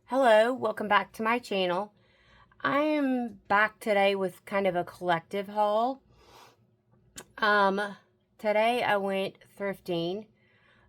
Hello, welcome back to my channel. I am back today with kind of a collective haul. Today I went thrifting.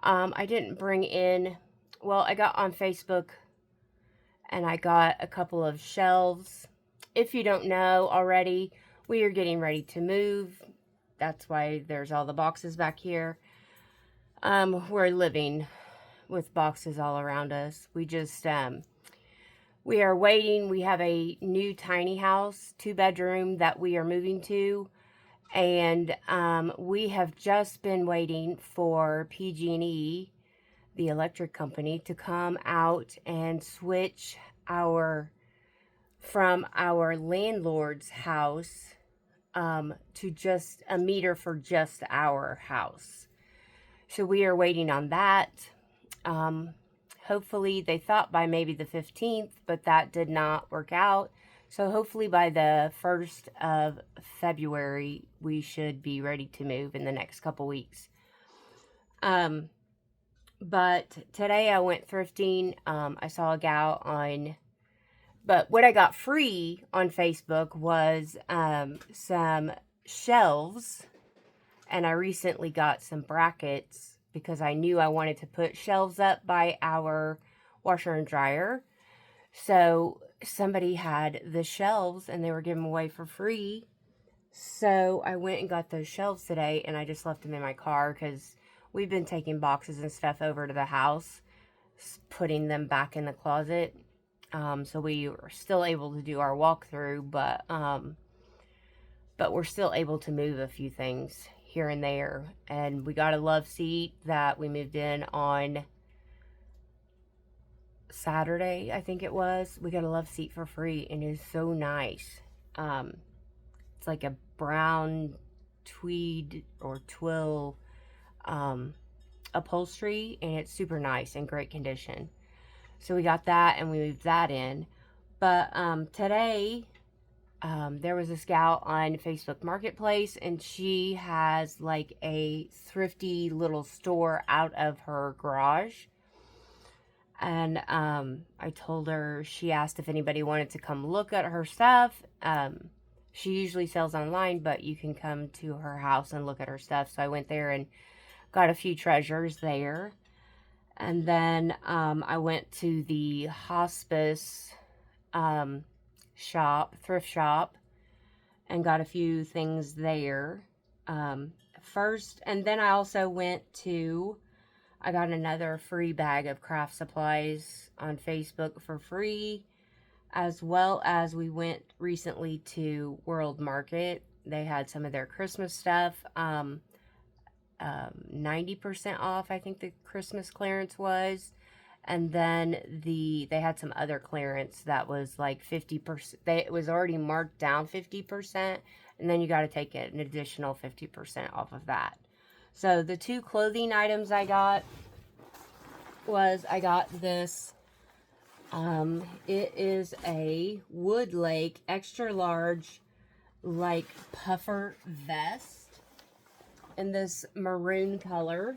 I didn't bring in, well, I got on Facebook and I got a couple of shelves. If you don't know already, we are getting ready to move. That's why there's all the boxes back here. We're living with boxes all around us. We are waiting. We have a new tiny house, 2-bedroom, that we are moving to. And we have just been waiting for PG&E, the electric company, to come out and switch from our landlord's house to just a meter for just our house. So we are waiting on that. Hopefully, they thought by maybe the 15th, but that did not work out. So hopefully by the 1st of February, we should be ready to move in the next couple weeks. But today I went thrifting. I saw a gal but what I got free on Facebook was some shelves. And I recently got some brackets because I knew I wanted to put shelves up by our washer and dryer. So somebody had the shelves and they were giving away for free. So I went and got those shelves today, and I just left them in my car because we've been taking boxes and stuff over to the house, putting them back in the closet. So we were still able to do our walkthrough, but we're still able to move a few things here and there. And we got a love seat that we moved in on Saturday, I think it was. We got a love seat for free, and it is so nice. It's like a brown tweed or twill upholstery, and it's super nice and great condition. So we got that, and we moved that in. But today there was this gal on Facebook Marketplace, and she has like a thrifty little store out of her garage. And I told her, she asked if anybody wanted to come look at her stuff. She usually sells online, but you can come to her house and look at her stuff. So I went there and got a few treasures there. And then I went to the hospice thrift shop, and got a few things there first. And then I also I got another free bag of craft supplies on Facebook for free, as well as we went recently to World Market. They had some of their Christmas stuff, 90% off, I think the Christmas clearance was. And then they had some other clearance that was like 50%. It was already marked down 50%, and then you got to take an additional 50% off of that. So the two clothing items I got this. It is a Woodlake extra large, like, puffer vest in this maroon color.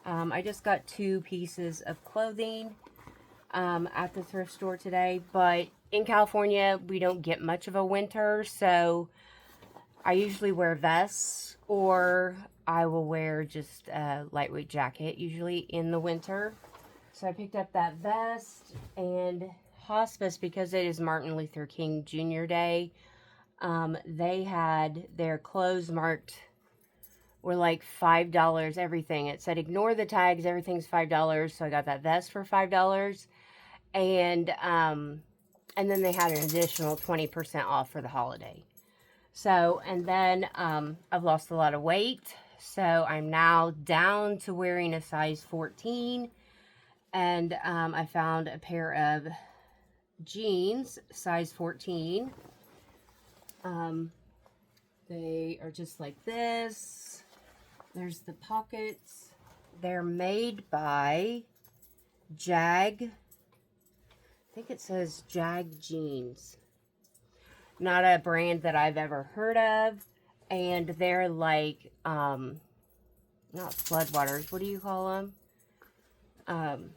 I just got 2 pieces of clothing at the thrift store today, but in California, we don't get much of a winter, so I usually wear vests, or I will wear just a lightweight jacket, usually in the winter. So I picked up that vest, and hospice, because it is Martin Luther King Jr. Day, they had their clothes marked were like $5, everything. It said ignore the tags, everything's $5. So I got that vest for $5. And then they had an additional 20% off for the holiday. So, and then I've lost a lot of weight. So I'm now down to wearing a size 14. And I found a pair of jeans, size 14. They are just like this. There's the pockets. They're made by Jag. I think it says Jag Jeans. Not a brand that I've ever heard of. And they're like, not floodwaters. What do you call them?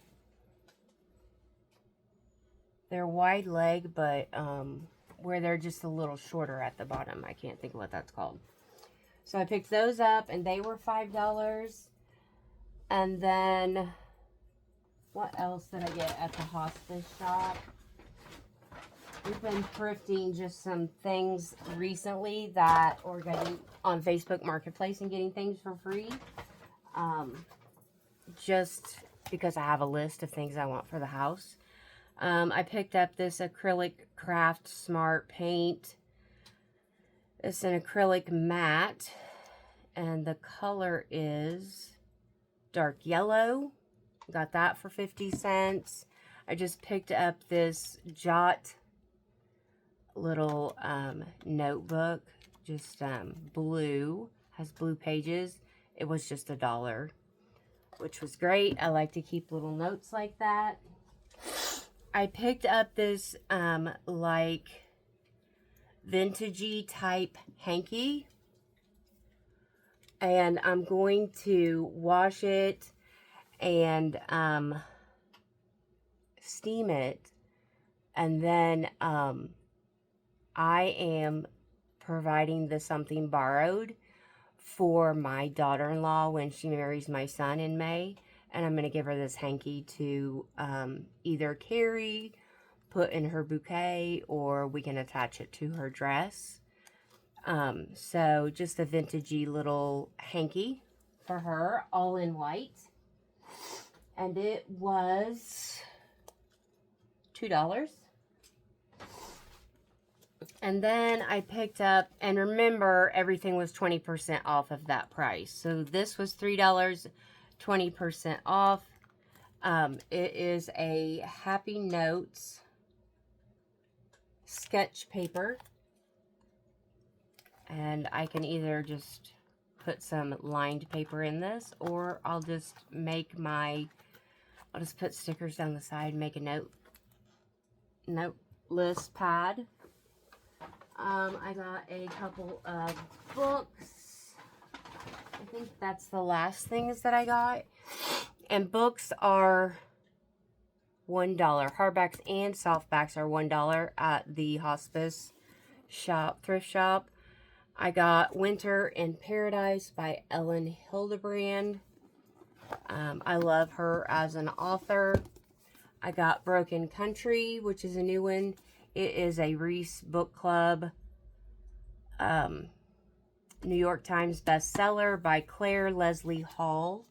They're wide leg, but where they're just a little shorter at the bottom. I can't think of what that's called. So I picked those up, and they were $5. And then, what else did I get at the hospice shop? We've been thrifting just some things recently that, or getting on Facebook Marketplace and getting things for free. Just because I have a list of things I want for the house. I picked up this acrylic craft smart paint. It's an acrylic matte, and the color is dark yellow. Got that for 50 cents. I just picked up this Jot little notebook, just blue, has blue pages. It was just $1, which was great. I like to keep little notes like that. I picked up this like vintagey type hanky, and I'm going to wash it and steam it, and then I am providing the something borrowed for my daughter-in-law when she marries my son in May. And I'm going to give her this hanky to either carry, put in her bouquet, or we can attach it to her dress. So just a vintagey little hanky for her, all in white. And it was $2. And then I picked up, and remember, everything was 20% off of that price. So this was $3, 20% off. It is a Happy Notes sketch paper. And I can either just put some lined paper in this, or I'll just make I'll just put stickers down the side, make a note list pad. I got a couple of books. I think that's the last things that I got. And books are $1. Hardbacks and softbacks are $1 at the hospice shop, thrift shop. I got Winter in Paradise by Ellen Hildebrand. I love her as an author. I got Broken Country, which is a new one. It is a Reese Book Club New York Times bestseller by Claire Leslie Hall.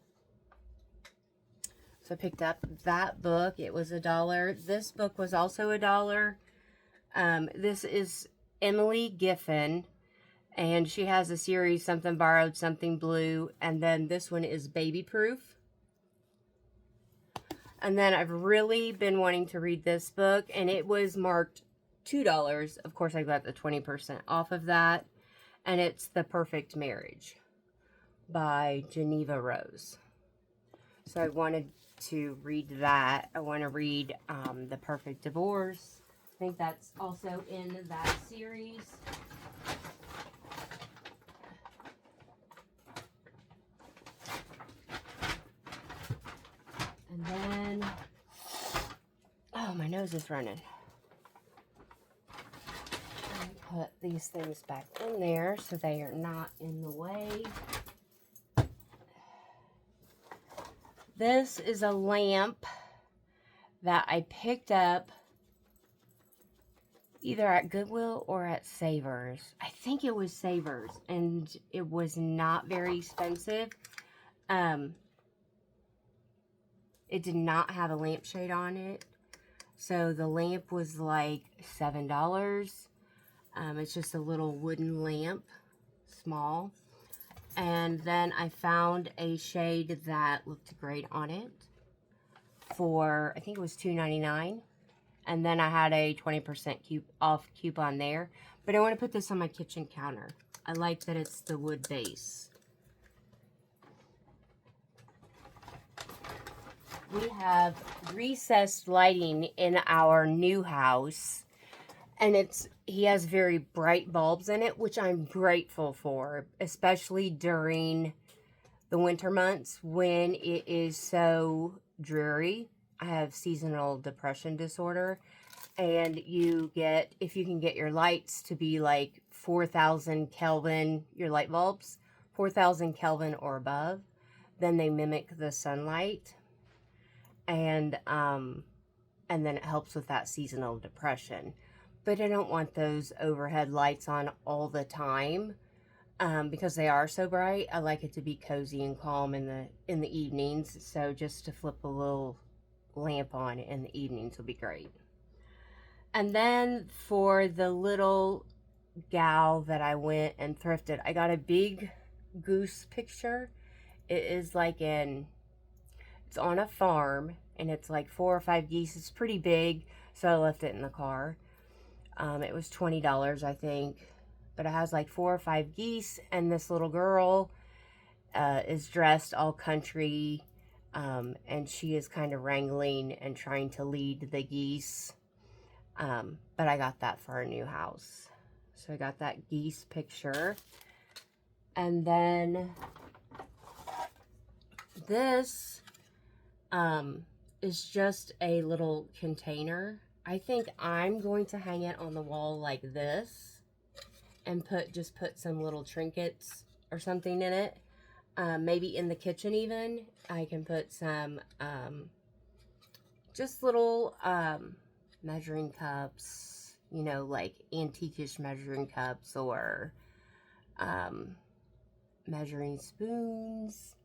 So I picked up that book. It was $1. This book was also $1. This is Emily Giffen, and she has a series, Something Borrowed, Something Blue, and then this one is Baby Proof. And then I've really been wanting to read this book, and it was marked $2. Of course, I got the 20% off of that. And it's The Perfect Marriage by Geneva Rose. So I wanted to read that. I want to read The Perfect Divorce. I think that's also in that series. And then, oh, my nose is running. Put these things back in there so they are not in the way. This is a lamp that I picked up either at Goodwill or at Savers. I think it was Savers, and it was not very expensive. It did not have a lampshade on it, so the lamp was like $7. It's just a little wooden lamp, small. And then I found a shade that looked great on it for, I think it was $2.99. And then I had a 20% off coupon there. But I want to put this on my kitchen counter. I like that it's the wood base. We have recessed lighting in our new house. And he has very bright bulbs in it, which I'm grateful for, especially during the winter months when it is so dreary. I have seasonal depression disorder, And you get, if you can get your lights to be like 4,000 Kelvin, your light bulbs, 4,000 Kelvin or above, then they mimic the sunlight. And then it helps with that seasonal depression. But I don't want those overhead lights on all the time because they are so bright. I like it to be cozy and calm in the evenings. So just to flip a little lamp on in the evenings would be great. And then for the little gal that I went and thrifted, I got a big goose picture. It is like it's on a farm, and it's like 4 or 5 geese. It's pretty big, so I left it in the car. It was $20, I think. But it has like 4 or 5 geese, and this little girl is dressed all country, and she is kind of wrangling and trying to lead the geese. But I got that for our new house. So I got that geese picture. And then this is just a little container. I think I'm going to hang it on the wall like this and just put some little trinkets or something in it. Maybe in the kitchen even. I can put some just little measuring cups, you know, like antique-ish measuring cups, or measuring spoons,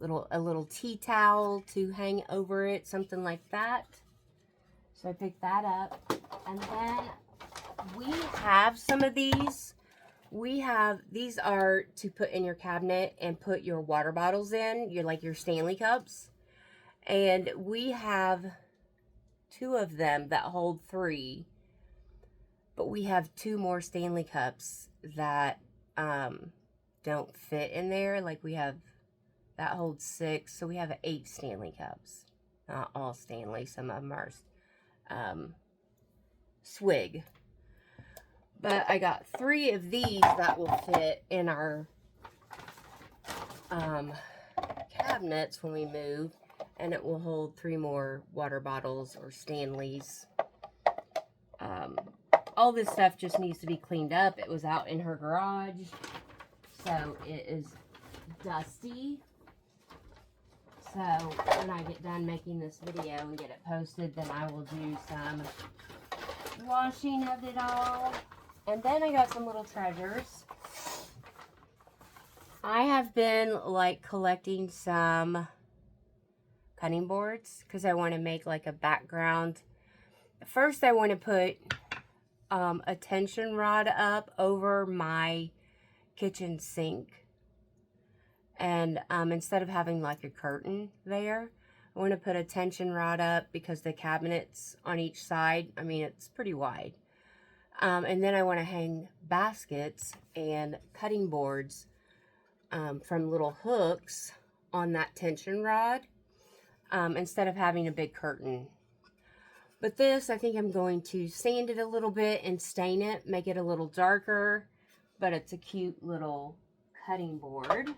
a little tea towel to hang over it, something like that. So I picked that up. And then we have some of these. These are to put in your cabinet and put your water bottles in, your Stanley cups. And we have 2 of them that hold 3. But we have 2 more Stanley cups that don't fit in there. Like we have, that holds 6. So we have 8 Stanley cups. Not all Stanley. Some of them are Swig. But I got 3 of these that will fit in our cabinets when we move. And it will hold 3 more water bottles or Stanleys. All this stuff just needs to be cleaned up. It was out in her garage. So it is dusty. So when I get done making this video and get it posted, then I will do some washing of it all. And then I got some little treasures. I have been like collecting some cutting boards because I want to make like a background. First I want to put a tension rod up over my kitchen sink. And instead of having like a curtain there, I want to put a tension rod up because the cabinets on each side, I mean, it's pretty wide. And then I want to hang baskets and cutting boards from little hooks on that tension rod instead of having a big curtain. But this, I think I'm going to sand it a little bit and stain it, make it a little darker. But it's a cute little cutting board.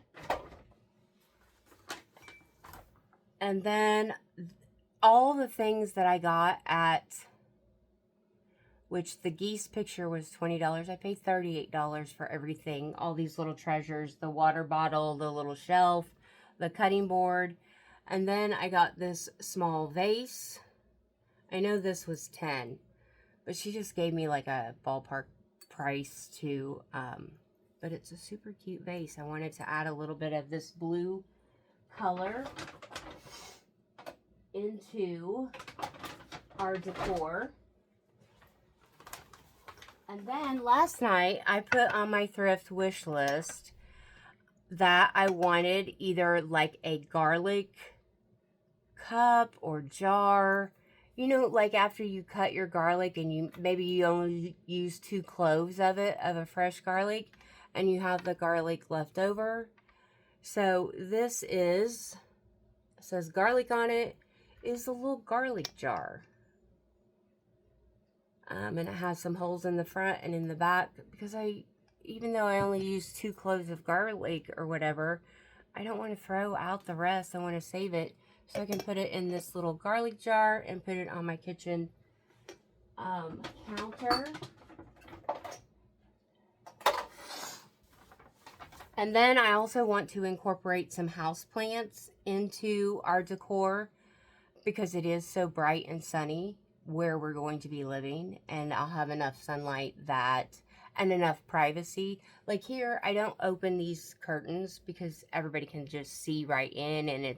And then all the things that I got at, which the geese picture was $20. I paid $38 for everything. All these little treasures, the water bottle, the little shelf, the cutting board. And then I got this small vase. I know this was $10, but she just gave me like a ballpark price to, but it's a super cute vase. I wanted to add a little bit of this blue color into our decor. And then last night I put on my thrift wish list that I wanted either like a garlic cup or jar. You know, like after you cut your garlic and maybe you only use 2 cloves of a fresh garlic and you have the garlic left over. So this is, it says garlic on it, is a little garlic jar. And it has some holes in the front and in the back because even though I only use 2 cloves of garlic or whatever, I don't want to throw out the rest. I want to save it so I can put it in this little garlic jar and put it on my kitchen counter. And then I also want to incorporate some houseplants into our decor because it is so bright and sunny where we're going to be living, and I'll have enough sunlight and enough privacy. Like here, I don't open these curtains because everybody can just see right in, and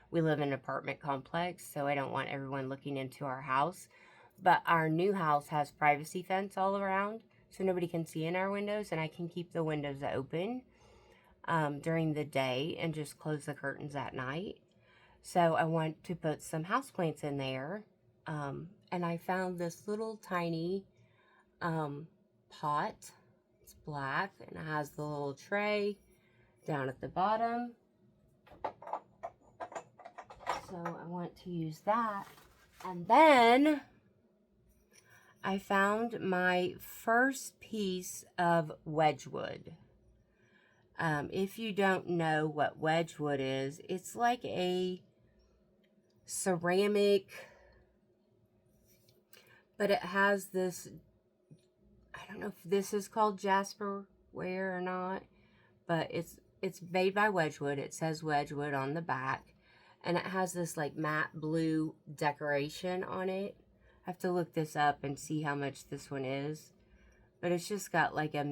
we live in an apartment complex, so I don't want everyone looking into our house. But our new house has privacy fence all around, so nobody can see in our windows, and I can keep the windows open during the day and just close the curtains at night. So I want to put some houseplants in there. And I found this little tiny pot. It's black and it has the little tray down at the bottom. So I want to use that. And then I found my first piece of wedgewood. If you don't know what wedgewood is, it's like a ceramic, but it has this, I don't know if this is called Jasperware or not, but it's made by Wedgewood. It says Wedgewood on the back, and it has this like matte blue decoration on it. I have to look this up and see how much this one is, but it's just got like a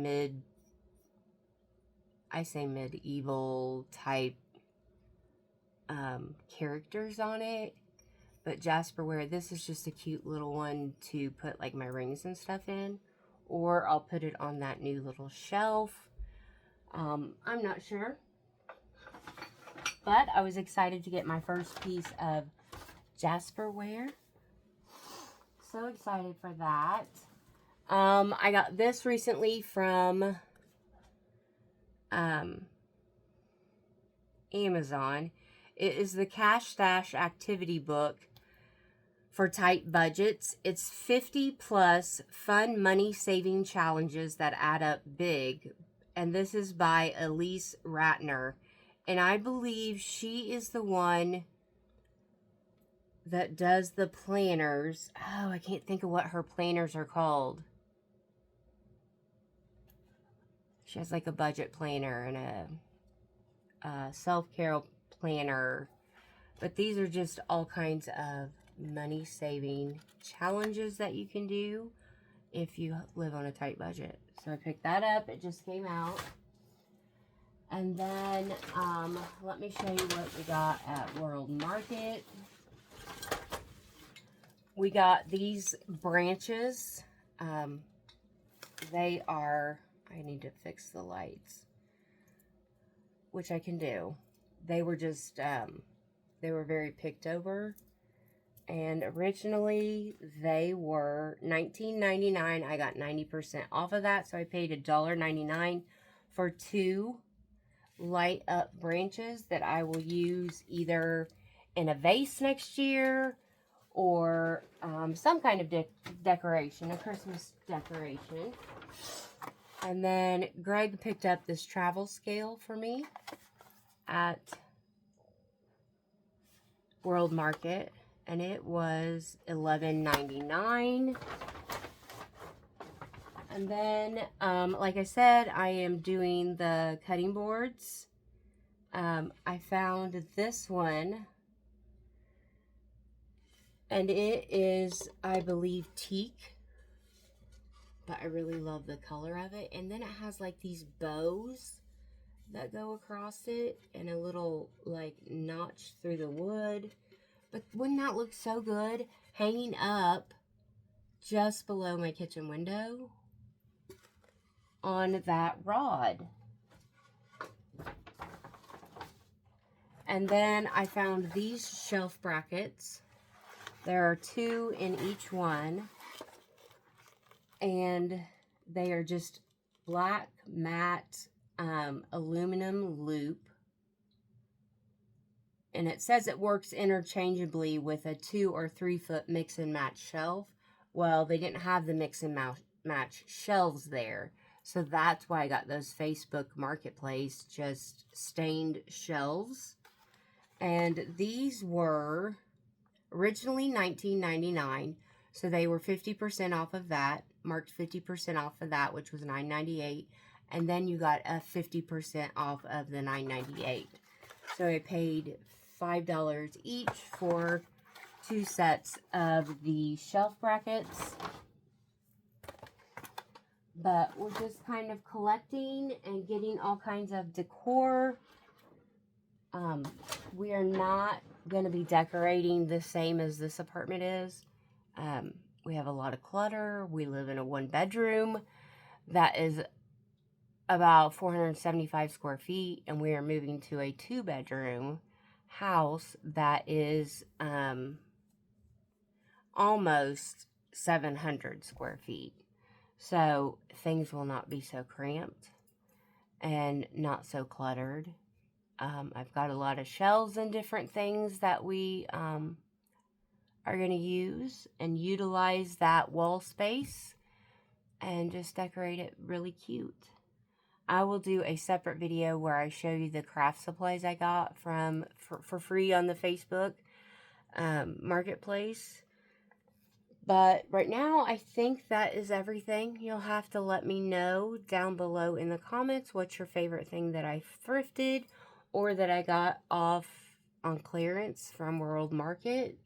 medieval type characters on it. But Jasperware, this is just a cute little one to put like my rings and stuff in, or I'll put it on that new little shelf. I'm not sure, but I was excited to get my first piece of Jasperware. So excited for that. I got this recently from Amazon. It is the Cash Stash activity book for tight budgets. It's 50 plus fun money saving challenges that add up big. And this is by Elise Ratner. And I believe she is the one that does the planners. Oh, I can't think of what her planners are called. She has like a budget planner and a self-care planner. But these are just all kinds of money saving challenges that you can do if you live on a tight budget. So I picked that up. It just came out. And then let me show you what we got at World Market. We got these branches. They are, I need to fix the lights, which I can do. They were just, they were very picked over. And originally they were $19.99. I got 90% off of that. So I paid $1.99 for 2 light up branches that I will use either in a vase next year or some kind of decoration, a Christmas decoration. And then Greg picked up this travel scale for me at World Market, and it was $11.99. And then, like I said, I am doing the cutting boards. I found this one, and it is, I believe, teak, but I really love the color of it. And then it has like these bows that go across it and a little like notch through the wood. But wouldn't that look so good hanging up just below my kitchen window on that rod? And then I found these shelf brackets. There are 2 in each one, and they are just black matte aluminum loop. And it says it works interchangeably with a 2 or 3 foot mix and match shelf. Well, they didn't have the mix and match shelves there. So that's why I got those Facebook Marketplace just stained shelves. And these were originally $19.99, So they were 50% off of that, marked 50% off of that, which was $9.98. And then you got a 50% off of the $9.98. So I paid $5 each for 2 sets of the shelf brackets. But we're just kind of collecting and getting all kinds of decor. We are not going to be decorating the same as this apartment is. We have a lot of clutter. We live in a 1-bedroom that is about 475 square feet, and we are moving to a 2-bedroom house that is almost 700 square feet. So things will not be so cramped and not so cluttered. I've got a lot of shelves and different things that we are going to use and utilize that wall space and just decorate it really cute. I will do a separate video where I show you the craft supplies I got for free on the Facebook marketplace. But right now, I think that is everything. You'll have to let me know down below in the comments what's your favorite thing that I thrifted or that I got off on clearance from World Market.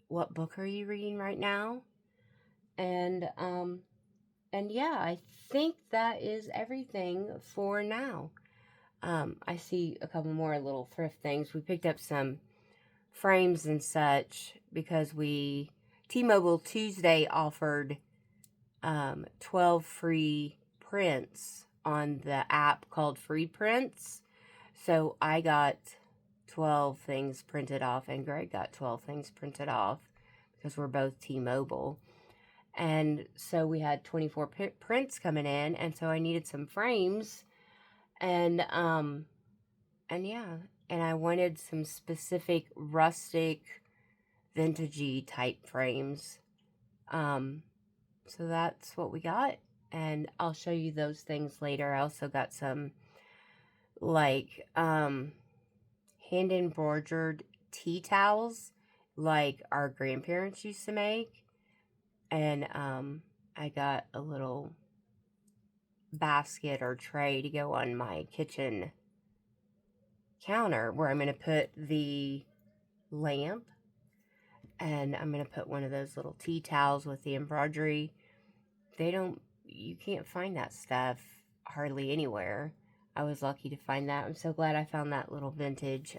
What book are you reading right now? And yeah, I think that is everything for now. I see a couple more little thrift things. We picked up some frames and such because T-Mobile Tuesday offered 12 free prints on the app called Free Prints. So I got 12 things printed off, and Greg got 12 things printed off because we're both T-Mobile. And so we had 24 prints coming in, and so I needed some frames. And yeah, and I wanted some specific rustic, vintagey type frames. So that's what we got, and I'll show you those things later. I also got some, like, hand embroidered tea towels, like our grandparents used to make. And I got a little basket or tray to go on my kitchen counter where I'm going to put the lamp, and I'm going to put one of those little tea towels with the embroidery. You can't find that stuff hardly anywhere. I was lucky to find that. I'm so glad I found that little vintage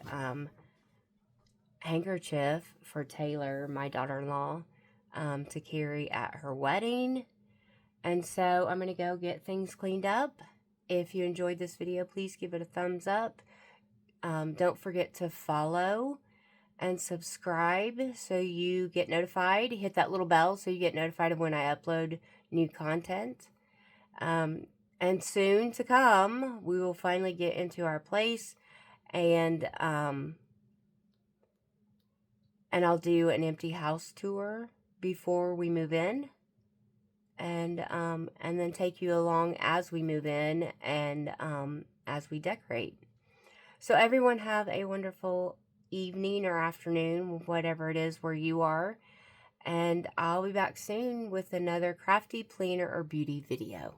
handkerchief for Taylor, my daughter-in-law, to carry at her wedding. And so I'm going to go get things cleaned up. If you enjoyed this video, please give it a thumbs up. Don't forget to follow and subscribe so you get notified. Hit that little bell so you get notified of when I upload new content. And soon to come, we will finally get into our place, and I'll do an empty house tour before we move in, and then take you along as we move in and as we decorate. So everyone have a wonderful evening or afternoon, whatever it is where you are, and I'll be back soon with another crafty, planner, or beauty video.